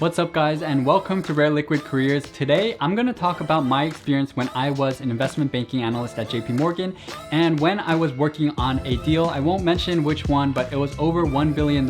What's up guys, and welcome to Rare Liquid Careers. Today I'm going to talk about my experience when I was an investment banking analyst at JP Morgan and when I was working on a deal. I won't mention which one, but it was over $1 billion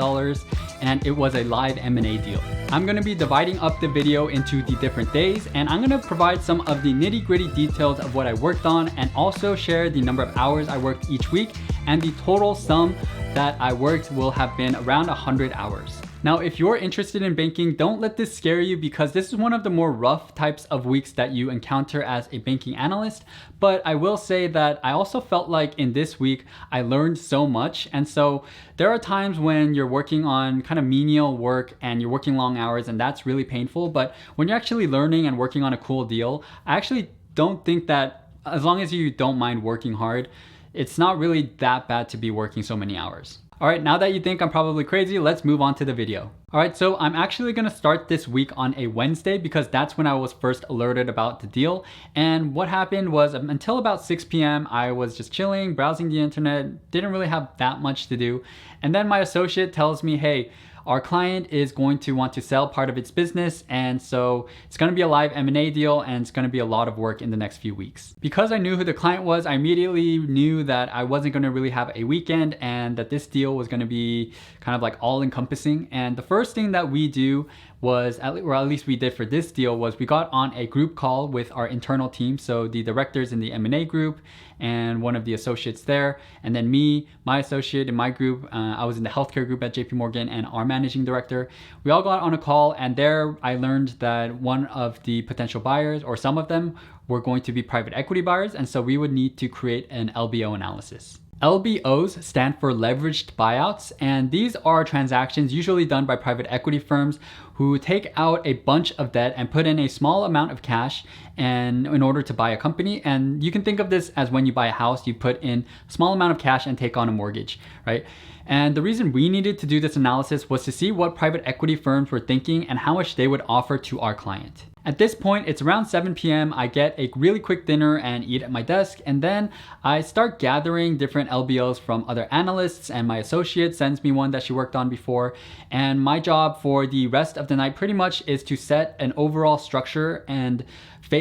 and it was a live M&A deal. I'm going to be dividing up the video into the different days, and I'm going to provide some of the nitty-gritty details of what I worked on and also share the number of hours I worked each week, and the total sum that I worked will have been around 100 hours. Now, if you're interested in banking, don't let this scare you because this is one of the more rough types of weeks that you encounter as a banking analyst. But I will say that I also felt like in this week, I learned so much. And so there are times when you're working on kind of menial work and you're working long hours and that's really painful. But when you're actually learning and working on a cool deal, I actually don't think that as long as you don't mind working hard, it's not really that bad to be working so many hours. All right, now that you think I'm probably crazy, let's move on to the video. All right, so I'm actually gonna start this week on a Wednesday because that's when I was first alerted about the deal. And what happened was until about 6 p.m., I was just chilling, browsing the internet, didn't really have that much to do. And then my associate tells me, hey, our client is going to want to sell part of its business, and so it's going to be a live M&A deal and it's going to be a lot of work in the next few weeks. Because I knew who the client was, I immediately knew that I wasn't going to really have a weekend and that this deal was going to be kind of like all-encompassing. And the first thing that we do was, or at least we did for this deal, was we got on a group call with our internal team. So the directors in the M&A group and one of the associates there, and then me, my associate in my group, I was in the healthcare group at JP Morgan, and our managing director. We all got on a call, and there I learned that one of the potential buyers, or some of them, were going to be private equity buyers, and so we would need to create an LBO analysis. LBOs stand for leveraged buyouts, and these are transactions usually done by private equity firms who take out a bunch of debt and put in a small amount of cash and in order to buy a company. And you can think of this as when you buy a house, you put in a small amount of cash and take on a mortgage, right? And the reason we needed to do this analysis was to see what private equity firms were thinking and how much they would offer to our client. At this point, it's around 7 p.m. I get a really quick dinner and eat at my desk, and then I start gathering different LBOs from other analysts, and my associate sends me one that she worked on before. And my job for the rest of the night pretty much is to set an overall structure and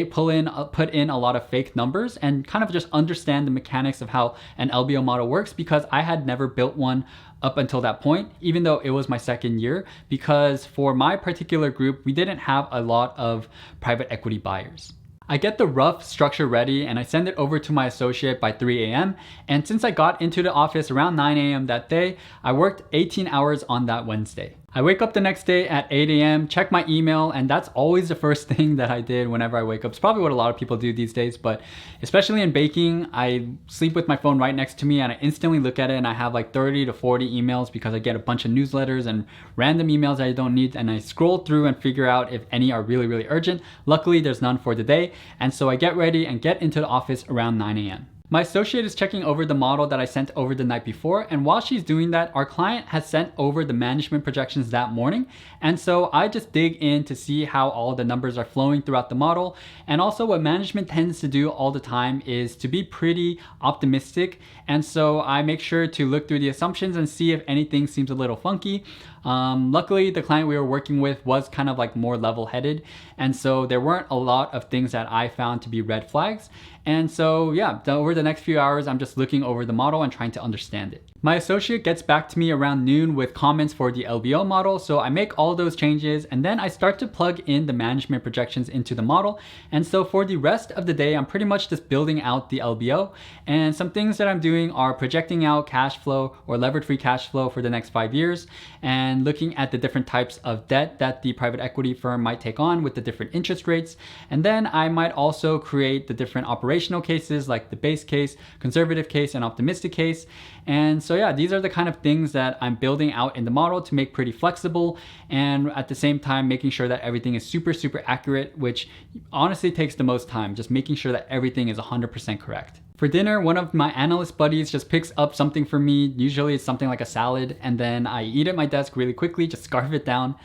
put in a lot of fake numbers and kind of just understand the mechanics of how an LBO model works, because I had never built one up until that point, even though it was my second year, because for my particular group, we didn't have a lot of private equity buyers. I get the rough structure ready and I send it over to my associate by 3 a.m. And since I got into the office around 9 a.m. that day, I worked 18 hours on that Wednesday. I wake up the next day at 8 a.m., check my email, and that's always the first thing that I did whenever I wake up. It's probably what a lot of people do these days, but especially in baking, I sleep with my phone right next to me and I instantly look at it and I have like 30 to 40 emails because I get a bunch of newsletters and random emails I don't need, and I scroll through and figure out if any are really, really urgent. Luckily, there's none for the day, and so I get ready and get into the office around 9 a.m. My associate is checking over the model that I sent over the night before, and while she's doing that, our client has sent over the management projections that morning, and so I just dig in to see how all the numbers are flowing throughout the model. And also what management tends to do all the time is to be pretty optimistic, and so I make sure to look through the assumptions and see if anything seems a little funky. Luckily, the client we were working with was kind of like more level-headed, and so there weren't a lot of things that I found to be red flags. And so yeah, over the next few hours, I'm just looking over the model and trying to understand it. My associate gets back to me around noon with comments for the LBO model, so I make all those changes and then I start to plug in the management projections into the model. And so for the rest of the day, I'm pretty much just building out the LBO, and some things that I'm doing are projecting out cash flow or levered free cash flow for the next 5 years and looking at the different types of debt that the private equity firm might take on with the different interest rates. And then I might also create the different operational cases like the base case, conservative case, and optimistic case. And so yeah, these are the kind of things that I'm building out in the model to make pretty flexible, and at the same time making sure that everything is super, super accurate, which honestly takes the most time, just making sure that everything is 100% correct. For dinner, one of my analyst buddies just picks up something for me. Usually it's something like a salad, and then I eat at my desk really quickly, just scarf it down.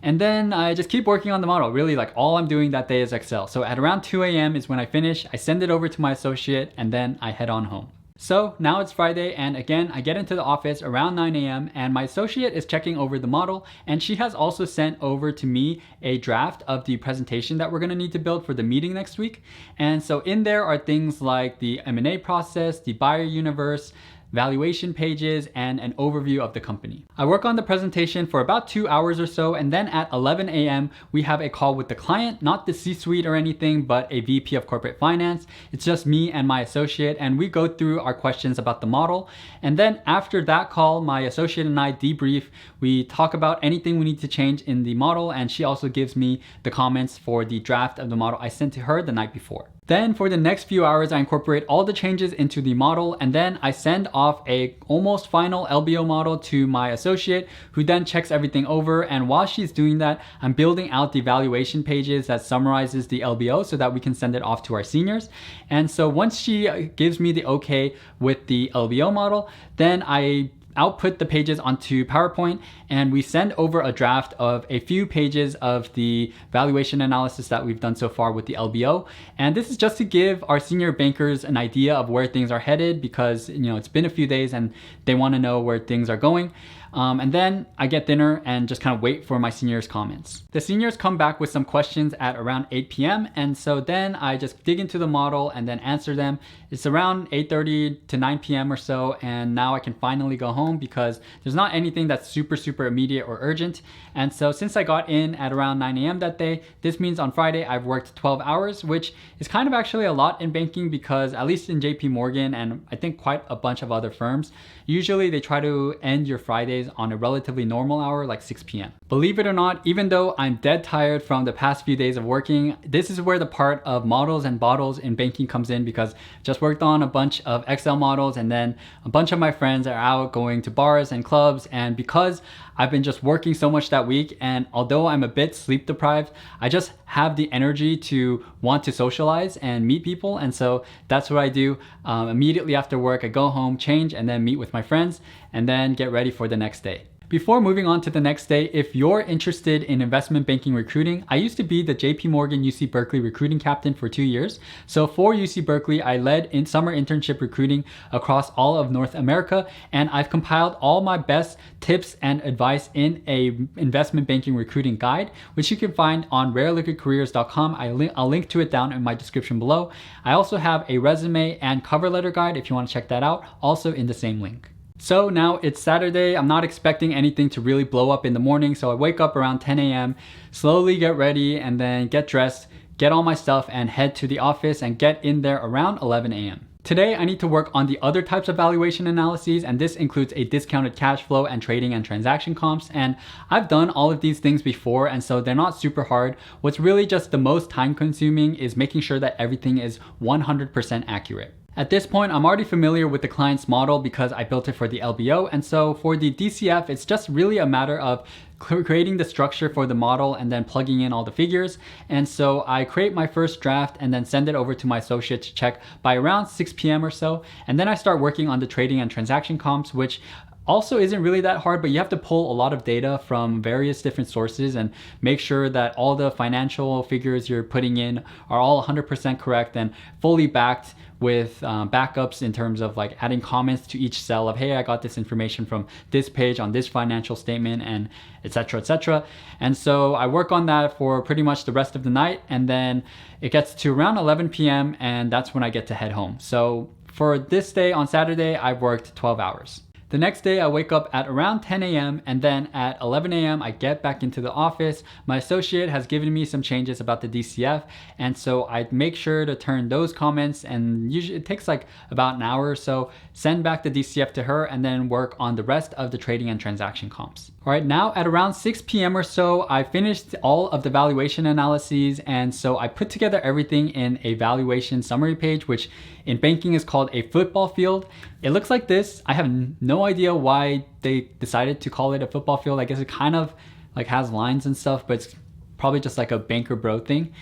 And then I just keep working on the model. Really, like all I'm doing that day is Excel. So at around 2 a.m. is when I finish. I send it over to my associate, and then I head on home. So now it's Friday, and again, I get into the office around 9 a.m. and my associate is checking over the model, and she has also sent over to me a draft of the presentation that we're gonna need to build for the meeting next week. And so in there are things like the M&A process, the buyer universe, valuation pages, and an overview of the company. I work on the presentation for about 2 hours or so, and then at 11 a.m. we have a call with the client, not the C-suite or anything, but a VP of corporate finance. It's just me and my associate, and we go through our questions about the model. And then after that call, my associate and I debrief. We talk about anything we need to change in the model, and she also gives me the comments for the draft of the model I sent to her the night before. Then for the next few hours, I incorporate all the changes into the model, and then I send off a almost final LBO model to my associate, who then checks everything over. And while she's doing that, I'm building out the valuation pages that summarizes the LBO so that we can send it off to our seniors. And so once she gives me the okay with the LBO model, then I output the pages onto PowerPoint, and we send over a draft of a few pages of the valuation analysis that we've done so far with the LBO. And this is just to give our senior bankers an idea of where things are headed, because it's been a few days and they want to know where things are going. And then I get dinner and just kind of wait for my seniors' comments. The seniors come back with some questions at around 8 p.m. And so then I just dig into the model and then answer them. It's around 8:30 to 9 p.m. or so. And now I can finally go home because there's not anything that's super immediate or urgent. And so since I got in at around 9 a.m. that day, this means on Friday I've worked 12 hours, which is kind of actually a lot in banking, because at least in JP Morgan and I think quite a bunch of other firms, usually they try to end your Fridays on a relatively normal hour, like 6 p.m. Believe it or not, even though I'm dead tired from the past few days of working, this is where the part of models and bottles in banking comes in, because just worked on a bunch of Excel models, and then a bunch of my friends are out going to bars and clubs. And because I've been just working so much that week, and although I'm a bit sleep deprived, I just have the energy to want to socialize and meet people. And so that's what I do. Immediately after work, I go home, change, and then meet with my friends, and then get ready for the next day. Before moving on to the next day, if you're interested in investment banking recruiting, I used to be the JP Morgan UC Berkeley recruiting captain for 2 years. So for UC Berkeley, I led in summer internship recruiting across all of North America, and I've compiled all my best tips and advice in a investment banking recruiting guide, which you can find on rareliquidcareers.com. I'll link to it down in my description below. I also have a resume and cover letter guide if you want to check that out, also in the same link. So now it's Saturday. I'm not expecting anything to really blow up in the morning. So I wake up around 10 a.m., slowly get ready, and then get dressed, get all my stuff, and head to the office and get in there around 11 a.m. Today, I need to work on the other types of valuation analyses, and this includes a discounted cash flow and trading and transaction comps. And I've done all of these things before, and so they're not super hard. What's really just the most time consuming is making sure that everything is 100% accurate. At this point, I'm already familiar with the client's model because I built it for the LBO. And so for the DCF, it's just really a matter of creating the structure for the model and then plugging in all the figures. And so I create my first draft and then send it over to my associate to check by around 6 p.m. or so. And then I start working on the trading and transaction comps, which also isn't really that hard, but you have to pull a lot of data from various different sources and make sure that all the financial figures you're putting in are all 100% correct and fully backed with backups in terms of like adding comments to each cell of, hey, I got this information from this page on this financial statement, and etc., etc. And so I work on that for pretty much the rest of the night, and then it gets to around 11 p.m. and that's when I get to head home. So for this day on Saturday, I've worked 12 hours. The next day, I wake up at around 10 a.m. and then at 11 a.m. I get back into the office. My associate has given me some changes about the DCF, and so I make sure to turn those comments, and usually it takes like about an hour or so, send back the DCF to her, and then work on the rest of the trading and transaction comps. All right, now at around 6 p.m. or so, I finished all of the valuation analyses, and so I put together everything in a valuation summary page, which in banking is called a football field. It looks like this. I have no idea why they decided to call it a football field. I guess it kind of like has lines and stuff, but it's probably just like a banker bro thing.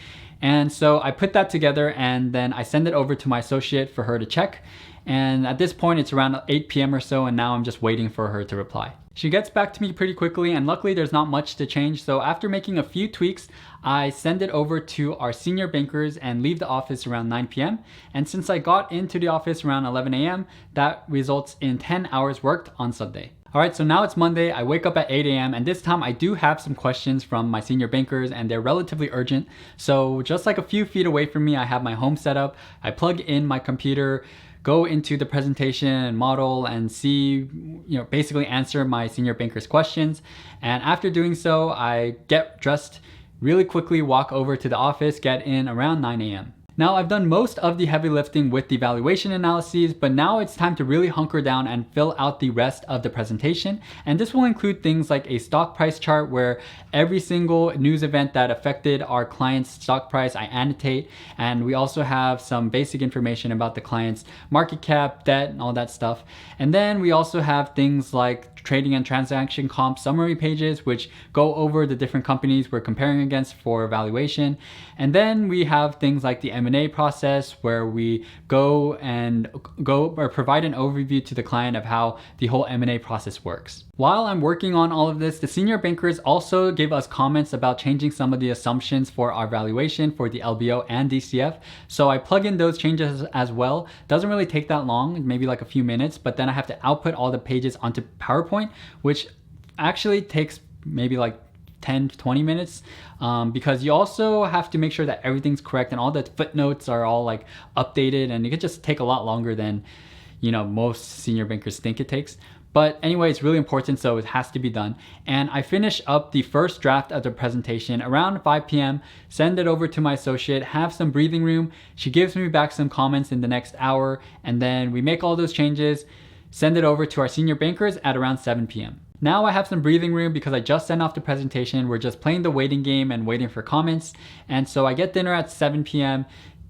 And so I put that together and then I send it over to my associate for her to check. And at this point, it's around 8 p.m. or so, and now I'm just waiting for her to reply. She gets back to me pretty quickly, and luckily there's not much to change. So after making a few tweaks, I send it over to our senior bankers and leave the office around 9 p.m. And since I got into the office around 11 a.m., that results in 10 hours worked on Sunday. All right, so now it's Monday. I wake up at 8 a.m. and this time I do have some questions from my senior bankers and they're relatively urgent. So just like a few feet away from me, I have my home set up. I plug in my computer, go into the presentation and model and see, basically answer my senior banker's questions. And after doing so, I get dressed really quickly, walk over to the office, get in around 9 a.m. Now I've done most of the heavy lifting with the valuation analyses, but now it's time to really hunker down and fill out the rest of the presentation. And this will include things like a stock price chart where every single news event that affected our client's stock price I annotate. And we also have some basic information about the client's market cap, debt, and all that stuff. And then we also have things like trading and transaction comp summary pages, which go over the different companies we're comparing against for valuation. And then we have things like the M&A process where we go or provide an overview to the client of how the whole M&A process works. While I'm working on all of this, the senior bankers also gave us comments about changing some of the assumptions for our valuation for the LBO and DCF. So I plug in those changes as well. Doesn't really take that long, maybe like a few minutes, but then I have to output all the pages onto PowerPoint, which actually takes maybe like 10 to 20 minutes because you also have to make sure that everything's correct and all the footnotes are all like updated, and it could just take a lot longer than most senior bankers think it takes. But anyway, it's really important, so it has to be done. And I finish up the first draft of the presentation around 5 p.m., send it over to my associate, have some breathing room. She gives me back some comments in the next hour, and then we make all those changes, send it over to our senior bankers at around 7 p.m. Now I have some breathing room because I just sent off the presentation. We're just playing the waiting game and waiting for comments. And so I get dinner at 7 p.m.,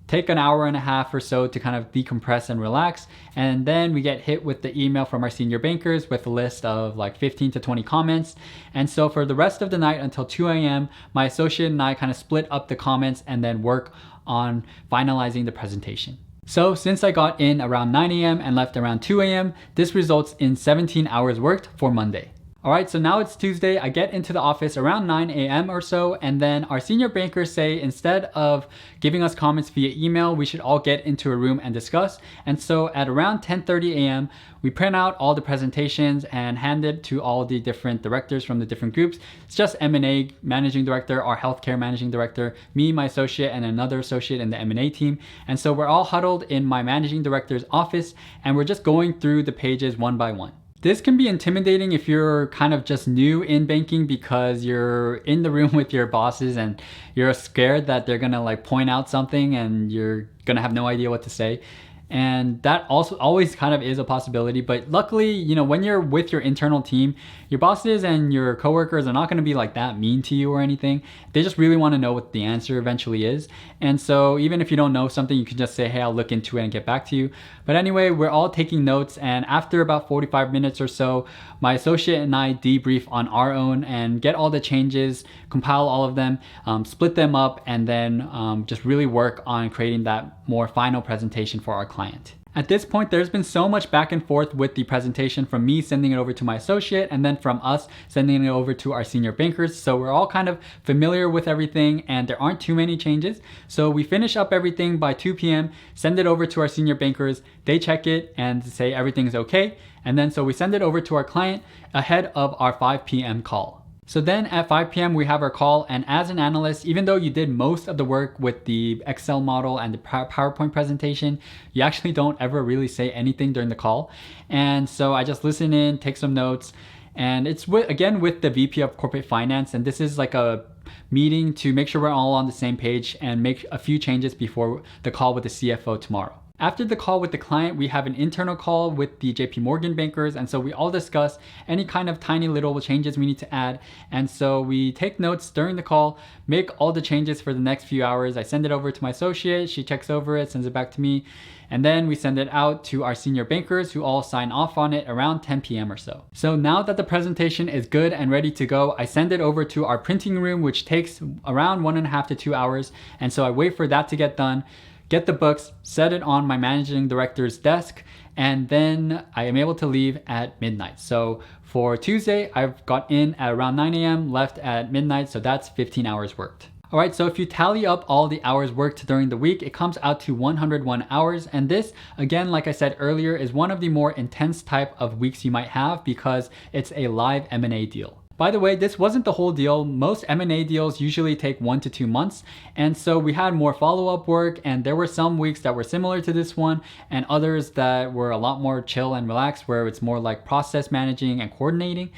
take an hour and a half or so to kind of decompress and relax. And then we get hit with the email from our senior bankers with a list of like 15 to 20 comments. And so for the rest of the night until 2 a.m., my associate and I kind of split up the comments and then work on finalizing the presentation. So since I got in around 9 a.m. and left around 2 a.m., this results in 17 hours worked for Monday. All right, so now it's Tuesday. I get into the office around 9 a.m. or so, and then our senior bankers say instead of giving us comments via email, we should all get into a room and discuss. And so at around 10:30 a.m., we print out all the presentations and hand it to all the different directors from the different groups. It's just M&A managing director, our healthcare managing director, me, my associate, and another associate in the M&A team. And so we're all huddled in my managing director's office, and we're just going through the pages one by one. This can be intimidating if you're kind of just new in banking because you're in the room with your bosses and you're scared that they're gonna like point out something and you're gonna have no idea what to say. And that also always kind of is a possibility. But luckily, when you're with your internal team, your bosses and your coworkers are not going to be like that mean to you or anything. They just really want to know what the answer eventually is. And so even if you don't know something, you can just say, hey, I'll look into it and get back to you. But anyway, we're all taking notes. And after about 45 minutes or so, my associate and I debrief on our own and get all the changes, compile all of them, split them up, and then just really work on creating that more final presentation for our client. At this point, there's been so much back and forth with the presentation from me sending it over to my associate and then from us sending it over to our senior bankers. So we're all kind of familiar with everything and there aren't too many changes. So we finish up everything by 2 p.m., send it over to our senior bankers. They check it and say everything's okay. And then so we send it over to our client ahead of our 5 p.m. call. So then at 5 p.m. we have our call, and as an analyst, even though you did most of the work with the Excel model and the PowerPoint presentation, you actually don't ever really say anything during the call. And so I just listen in, take some notes, and it's again with the VP of Corporate Finance, and this is like a meeting to make sure we're all on the same page and make a few changes before the call with the CFO tomorrow. After the call with the client, we have an internal call with the JP Morgan bankers, and so we all discuss any kind of tiny little changes we need to add. And so we take notes during the call, make all the changes for the next few hours. I send it over to my associate, she checks over it, sends it back to me, and then we send it out to our senior bankers who all sign off on it around 10 p.m. or so. So now that the presentation is good and ready to go, I send it over to our printing room, which takes around 1.5 to 2 hours. And so I wait for that to get done, get the books, set it on my managing director's desk, and then I am able to leave at midnight. So for Tuesday, I've got in at around 9 a.m., left at midnight, so that's 15 hours worked. All right, so if you tally up all the hours worked during the week, it comes out to 101 hours. And this, again, like I said earlier, is one of the more intense type of weeks you might have because it's a live M&A deal. By the way, this wasn't the whole deal. Most M&A deals usually take 1 to 2 months. And so we had more follow-up work, and there were some weeks that were similar to this one and others that were a lot more chill and relaxed, where it's more like process managing and coordinating.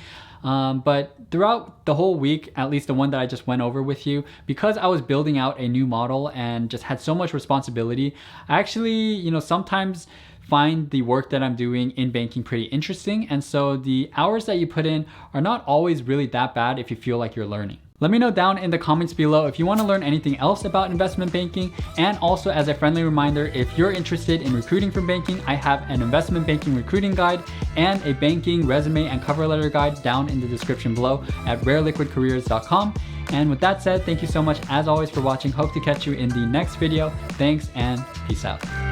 But throughout the whole week, at least the one that I just went over with you, because I was building out a new model and just had so much responsibility, I actually, sometimes find the work that I'm doing in banking pretty interesting. And so the hours that you put in are not always really that bad if you feel like you're learning. Let me know down in the comments below if you want to learn anything else about investment banking. And also, as a friendly reminder, if you're interested in recruiting for banking, I have an investment banking recruiting guide and a banking resume and cover letter guide down in the description below at rareliquidcareers.com. And with that said, thank you so much as always for watching. Hope to catch you in the next video. Thanks and peace out.